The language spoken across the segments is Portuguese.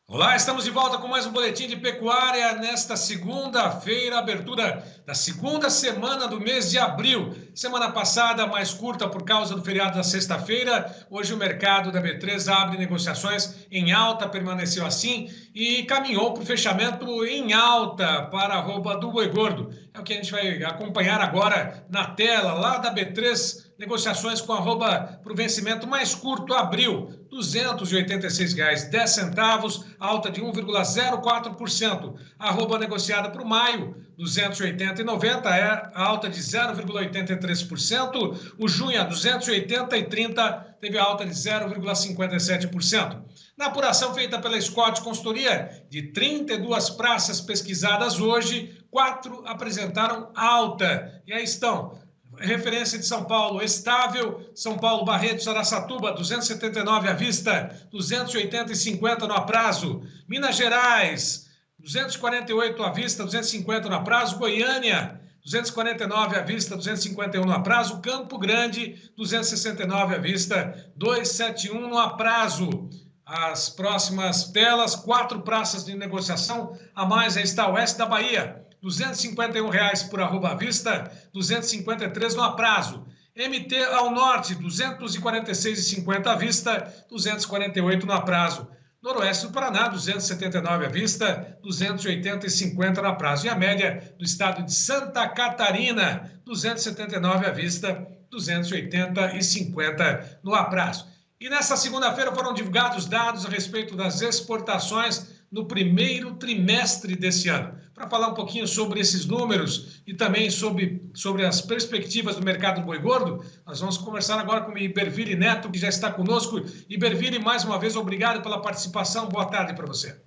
Olá, estamos de volta com mais um boletim de pecuária nesta segunda-feira, abertura da segunda semana do mês de abril. Semana passada mais curta por causa do feriado da sexta-feira. Hoje o mercado da B3 abre negociações em alta, permaneceu assim e caminhou para o fechamento em alta para a arroba do boi gordo. É o que a gente vai acompanhar agora na tela lá da B3. Negociações com arroba para o vencimento mais curto, abril, R$ 286,10, alta de 1,04%. Arroba negociada para o maio, 280,90, é alta de 0,83%. O junho, a 280,30, teve alta de 0,57%. Na apuração feita pela Scott Consultoria, de 32 praças pesquisadas hoje, 4 apresentaram alta. E aí estão: referência de São Paulo, estável, São Paulo, Barretos, Araçatuba, 279 à vista, 280,50 no aprazo. Minas Gerais, 248 à vista, 250 no aprazo. Goiânia, 249 à vista, 251 no aprazo. Campo Grande, 269 à vista, 271 no aprazo. As próximas telas, 4 praças de negociação, a mais aí está oeste da Bahia, R$ 251,00 por arroba à vista, 253 no aprazo. MT ao norte, 246,50 à vista, 248 no aprazo. Noroeste do Paraná, 279 à vista, 280,50 no aprazo. E a média do estado de Santa Catarina, 279 à vista, 280,50 no aprazo. E nesta segunda-feira foram divulgados dados a respeito das exportações no primeiro trimestre desse ano. Para falar um pouquinho sobre esses números e também sobre as perspectivas do mercado do boi gordo, nós vamos conversar agora com o Iberville Neto, que já está conosco. Iberville, mais uma vez, obrigado pela participação. Boa tarde para você.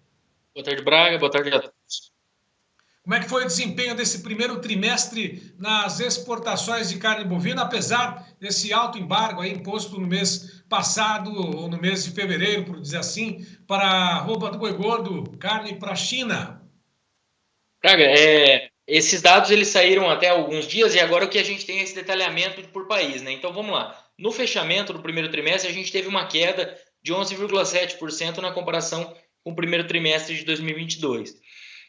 Boa tarde, Braga. Boa tarde a todos. Como é que foi o desempenho desse primeiro trimestre nas exportações de carne bovina, apesar desse alto embargo aí imposto no mês passado, ou no mês de fevereiro, por dizer assim, para a arroba do boi gordo, carne para a China? Braga, esses dados eles saíram até alguns dias e agora o que a gente tem é esse detalhamento por país, né? Então vamos lá. No fechamento do primeiro trimestre, a gente teve uma queda de 11,7% na comparação com o primeiro trimestre de 2022.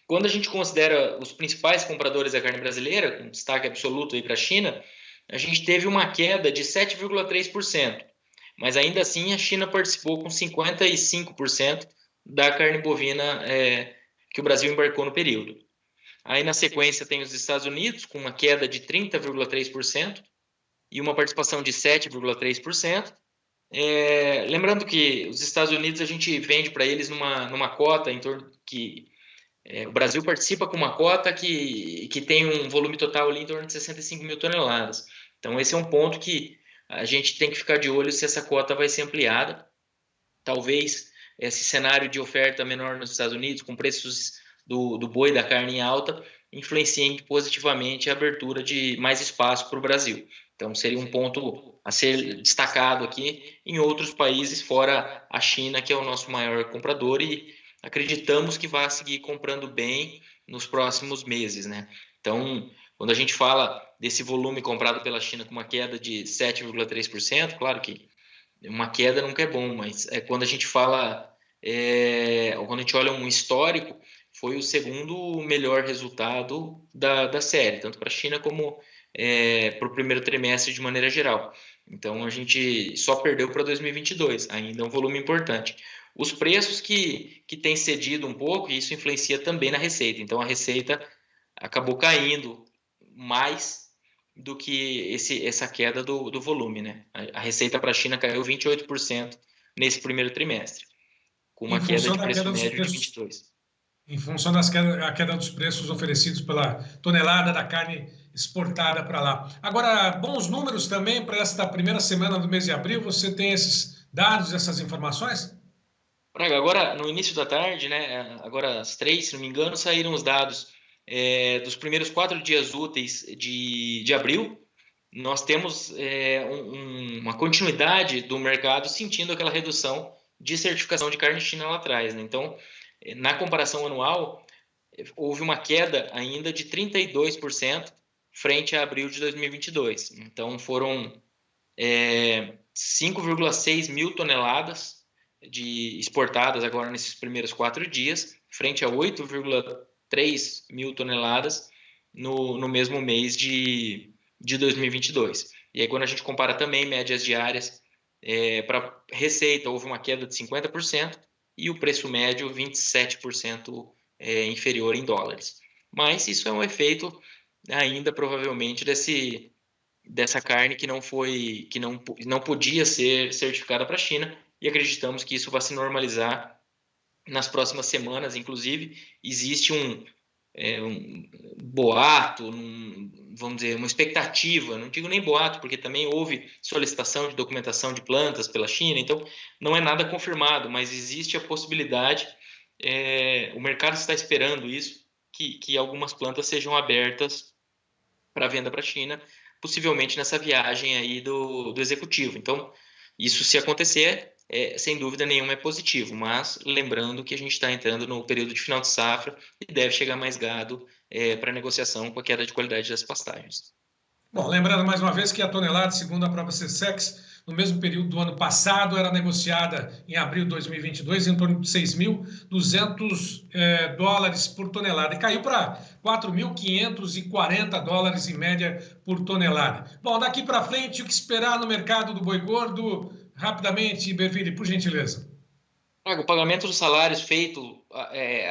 Quando a gente considera os principais compradores da carne brasileira, com destaque absoluto aí para a China, a gente teve uma queda de 7,3%. Mas ainda assim a China participou com 55% da carne bovina que o Brasil embarcou no período. Aí na sequência tem os Estados Unidos com uma queda de 30,3% e uma participação de 7,3%. Lembrando que os Estados Unidos a gente vende para eles numa cota em torno que o Brasil participa com uma cota que tem um volume total ali em torno de 65 mil toneladas. Então, esse é um ponto que a gente tem que ficar de olho se essa cota vai ser ampliada. Talvez esse cenário de oferta menor nos Estados Unidos, com preços do boi, da carne em alta, influenciem positivamente a abertura de mais espaço para o Brasil. Então, seria um ponto a ser destacado aqui em outros países, fora a China, que é o nosso maior comprador, e acreditamos que vai seguir comprando bem nos próximos meses, né? Então, quando a gente fala desse volume comprado pela China com uma queda de 7,3%, claro que uma queda nunca é bom, mas quando a gente fala, quando a gente olha um histórico, foi o segundo melhor resultado da série, tanto para a China como para o primeiro trimestre de maneira geral. Então, a gente só perdeu para 2022, ainda é um volume importante. Os preços que têm cedido um pouco, e isso influencia também na receita. Então, a receita acabou caindo mais do que essa queda do volume, né? A receita para a China caiu 28% nesse primeiro trimestre, com uma queda de preço médio de 22%. Em função da queda dos preços oferecidos pela tonelada da carne exportada para lá. Agora, bons números também para esta primeira semana do mês de abril. Você tem esses dados, essas informações? Braga, agora no início da tarde, né, agora às 3, se não me engano, saíram os dados dos primeiros 4 dias úteis de abril. Nós temos uma continuidade do mercado sentindo aquela redução de certificação de carne China lá atrás, né? Então, na comparação anual, houve uma queda ainda de 32% frente a abril de 2022. Então, foram 5,6 mil toneladas exportadas agora nesses primeiros 4 dias, frente a 8,3 mil toneladas no mesmo mês de 2022. E aí, quando a gente compara também médias diárias, para receita houve uma queda de 50% e o preço médio 27% inferior em dólares. Mas isso é um efeito ainda provavelmente dessa carne que não podia ser certificada para a China, e acreditamos que isso vai se normalizar nas próximas semanas. Inclusive, existe um boato, vamos dizer, uma expectativa, não digo nem boato, porque também houve solicitação de documentação de plantas pela China, então não é nada confirmado, mas existe a possibilidade, o mercado está esperando isso, que algumas plantas sejam abertas para venda para a China, possivelmente nessa viagem aí do executivo. Então, isso, se acontecer, sem dúvida nenhuma é positivo, mas lembrando que a gente está entrando no período de final de safra e deve chegar mais gado para negociação com a queda de qualidade das pastagens. Bom, lembrando mais uma vez que a tonelada, segundo a própria SECEX, no mesmo período do ano passado, era negociada em abril de 2022 em torno de 6.200 dólares por tonelada e caiu para 4.540 dólares em média por tonelada. Bom, daqui para frente, o que esperar no mercado do boi gordo? Rapidamente, Berville, por gentileza. O pagamento dos salários feito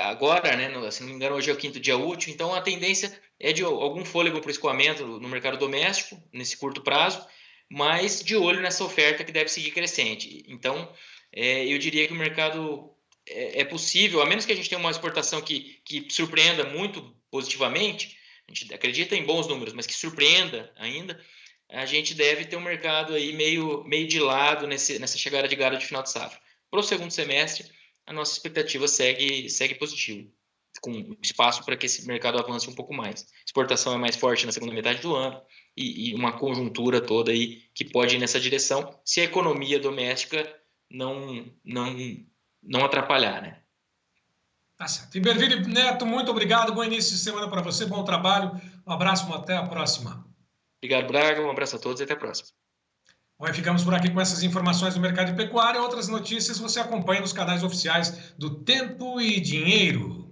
agora, né, se não me engano, hoje é o 5º dia útil, então a tendência é de algum fôlego para o escoamento no mercado doméstico, nesse curto prazo, mas de olho nessa oferta que deve seguir crescente. Então, eu diria que o mercado é possível, a menos que a gente tenha uma exportação que surpreenda muito positivamente, a gente acredita em bons números, mas que surpreenda ainda, a gente deve ter um mercado aí meio de lado nessa chegada de gado de final de safra. Para o segundo semestre, a nossa expectativa segue positiva, com espaço para que esse mercado avance um pouco mais. Exportação é mais forte na segunda metade do ano e uma conjuntura toda aí que pode ir nessa direção, se a economia doméstica não atrapalhar, né? Tá certo. E Berville Neto, muito obrigado, bom início de semana para você, bom trabalho, um abraço, até a próxima. Obrigado, Braga, um abraço a todos e até a próxima. Bom, e ficamos por aqui com essas informações do mercado de pecuária. Outras notícias você acompanha nos canais oficiais do Tempo e Dinheiro.